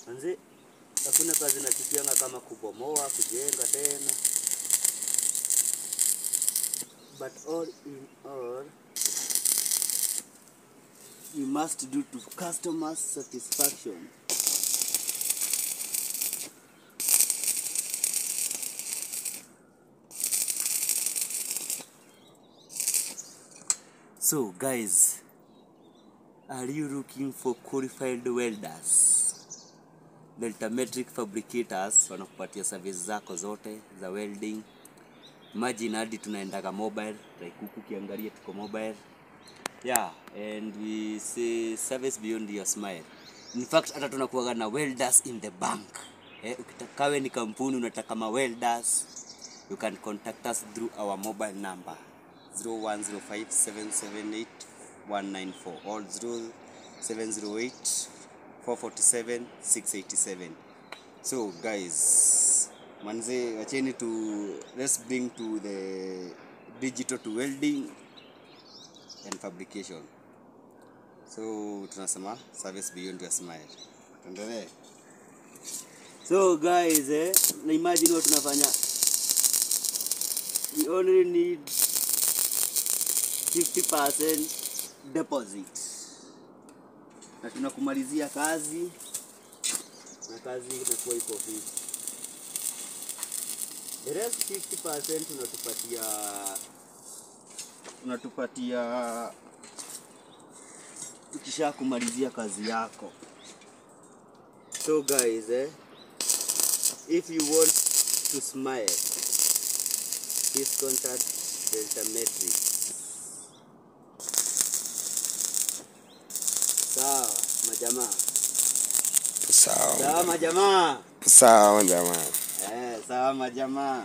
Manze, hakuna kazi nachukianga kama kubomoa, kujenga tena. But all in all, you must do to customers' satisfaction. So guys, are you looking for qualified welders? Delta Metric Fabricators wanakupatia service zako zote za welding. Imagine hadi tunaendaga mobile, like huku kiangalia tuko mobile. Yeah, and we say service beyond your smile. In fact, hata tunakuwaga na welders in the bank. Ukitakawe ni kampuni unataka ma welders, you can contact us through our mobile number 0105778194 or 0708447687. So guys, manze, wacheni let's bring to the digital to welding and fabrication. So tunasema service beyond your smile. Tuendelee. So guys, imagine what tunafanya. We only need 50% deposit. Na tunakumalizia kazi. Na kazi inakuwa iko free. The rest 50% unatupatia tukisha kumalizia kazi yako. So guys, if you want to smile, please contact Delta Metric. Sawa majamaa. Sawa. Sawa majamaa. Sawa majamaa. Sawa majamaa.